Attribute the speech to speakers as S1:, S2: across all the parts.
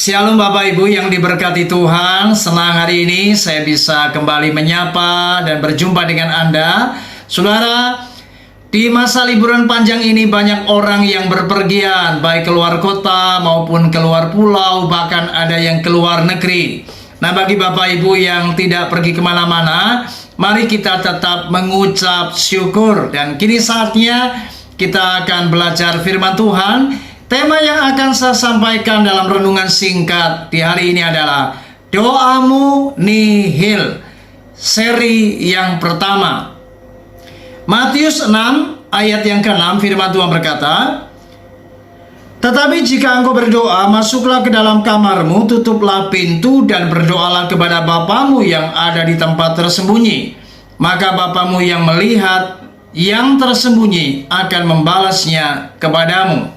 S1: Shalom Bapak Ibu yang diberkati Tuhan. Senang hari ini saya bisa kembali menyapa dan berjumpa dengan Anda. Saudara, di masa liburan panjang ini banyak orang yang berpergian, baik keluar kota maupun keluar pulau, bahkan ada yang keluar negeri. Nah, bagi Bapak Ibu yang tidak pergi kemana-mana, mari kita tetap mengucap syukur. Dan kini saatnya kita akan belajar firman Tuhan. Tema yang akan saya sampaikan dalam renungan singkat di hari ini adalah Doamu Nihil, seri yang pertama. Matius 6 ayat yang ke-6, firman Tuhan berkata, "Tetapi jika engkau berdoa, masuklah ke dalam kamarmu, tutuplah pintu dan berdoalah kepada Bapamu yang ada di tempat tersembunyi. Maka Bapamu yang melihat yang tersembunyi akan membalasnya kepadamu."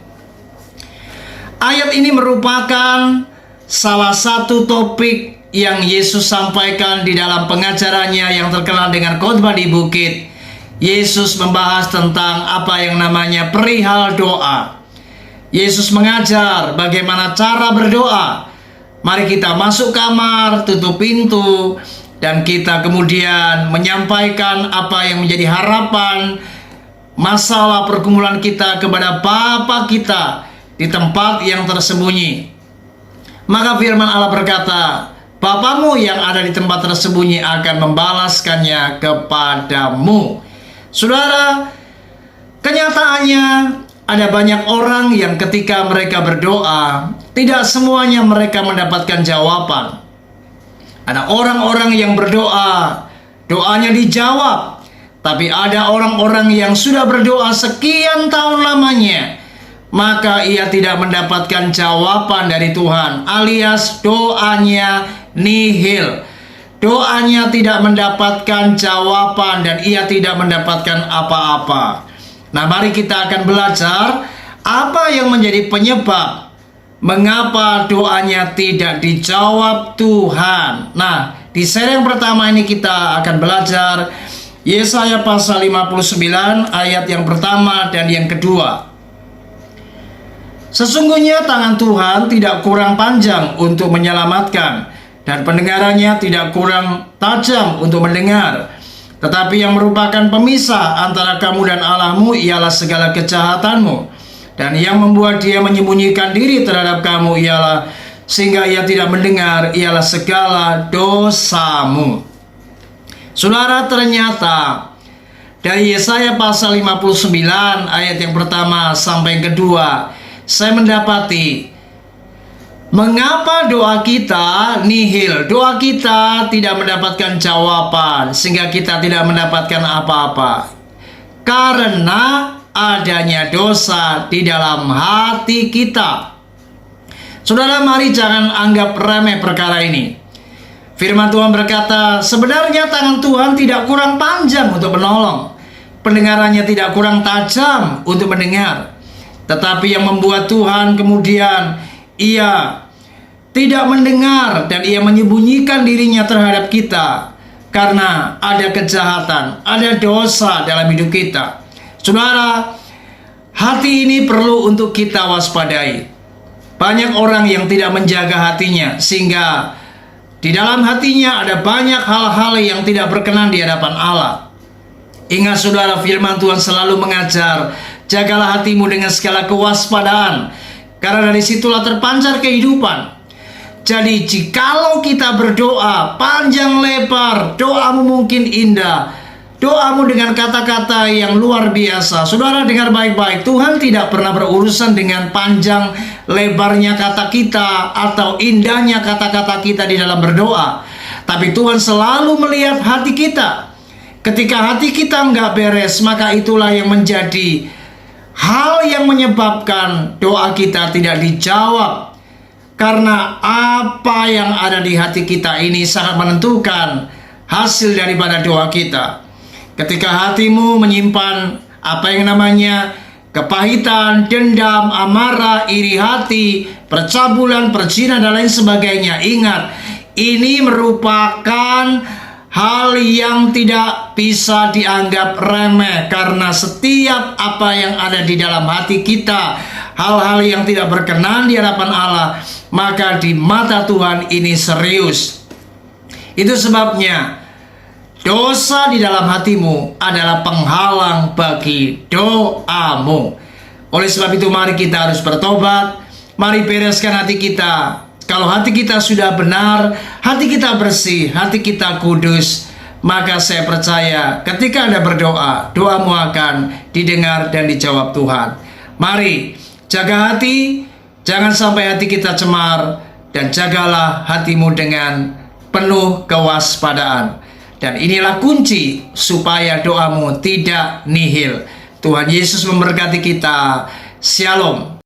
S1: Ayat ini merupakan salah satu topik yang Yesus sampaikan di dalam pengajarannya yang terkenal dengan khotbah di bukit. Yesus membahas tentang apa yang namanya perihal doa. Yesus mengajar bagaimana cara berdoa. Mari kita masuk kamar, tutup pintu, dan kita kemudian menyampaikan apa yang menjadi harapan, masalah pergumulan kita kepada Bapa kita di tempat yang tersembunyi. Maka firman Allah berkata, Bapamu yang ada di tempat tersembunyi akan membalaskannya kepadamu. Saudara, kenyataannya ada banyak orang yang ketika mereka berdoa, tidak semuanya mereka mendapatkan jawaban. Ada orang-orang yang berdoa, doanya dijawab. Tapi ada orang-orang yang sudah berdoa sekian tahun lamanya, maka ia tidak mendapatkan jawaban dari Tuhan, alias doanya nihil. Doanya tidak mendapatkan jawaban dan ia tidak mendapatkan apa-apa. Nah, mari kita akan belajar apa yang menjadi penyebab mengapa doanya tidak dijawab Tuhan. Nah, di seri yang pertama ini kita akan belajar Yesaya pasal 59 ayat yang pertama dan yang kedua. "Sesungguhnya tangan Tuhan tidak kurang panjang untuk menyelamatkan, dan pendengarannya tidak kurang tajam untuk mendengar. Tetapi yang merupakan pemisah antara kamu dan Allahmu ialah segala kejahatanmu, dan yang membuat dia menyembunyikan diri terhadap kamu ialah sehingga ia tidak mendengar ialah segala dosamu." Saudara, ternyata dari Yesaya pasal 59 ayat yang pertama sampai yang kedua, saya mendapati mengapa doa kita nihil, doa kita tidak mendapatkan jawaban, sehingga kita tidak mendapatkan apa-apa. Karena adanya dosa di dalam hati kita. Saudara, mari jangan anggap remeh perkara ini. Firman Tuhan berkata, sebenarnya tangan Tuhan tidak kurang panjang untuk menolong, pendengarannya tidak kurang tajam untuk mendengar. Tetapi yang membuat Tuhan kemudian ia tidak mendengar dan ia menyembunyikan dirinya terhadap kita karena ada kejahatan, ada dosa dalam hidup kita. Saudara, hati ini perlu untuk kita waspadai. Banyak orang yang tidak menjaga hatinya, sehingga di dalam hatinya ada banyak hal-hal yang tidak berkenan di hadapan Allah. Ingat saudara, firman Tuhan selalu mengajar, jagalah hatimu dengan segala kewaspadaan, karena dari situlah terpancar kehidupan. Jadi jikalau kita berdoa panjang lebar, doamu mungkin indah, doamu dengan kata-kata yang luar biasa. Saudara, dengar baik-baik, Tuhan tidak pernah berurusan dengan panjang lebarnya kata kita atau indahnya kata-kata kita di dalam berdoa. Tapi Tuhan selalu melihat hati kita. Ketika hati kita nggak beres, maka itulah yang menjadi hal yang menyebabkan doa kita tidak dijawab. Karena apa yang ada di hati kita ini sangat menentukan hasil daripada doa kita. Ketika hatimu menyimpan apa yang namanya kepahitan, dendam, amarah, iri hati, percabulan, perzinahan dan lain sebagainya, ingat, ini merupakan hal yang tidak bisa dianggap remeh, karena setiap apa yang ada di dalam hati kita hal-hal yang tidak berkenan di hadapan Allah, maka di mata Tuhan ini serius. Itu sebabnya dosa di dalam hatimu adalah penghalang bagi doamu. Oleh sebab itu mari kita harus bertobat. Mari bereskan hati kita. Kalau hati kita sudah benar, hati kita bersih, hati kita kudus, maka saya percaya ketika Anda berdoa, doamu akan didengar dan dijawab Tuhan. Mari jaga hati, jangan sampai hati kita cemar, dan jagalah hatimu dengan penuh kewaspadaan. Dan inilah kunci supaya doamu tidak nihil. Tuhan Yesus memberkati kita. Shalom.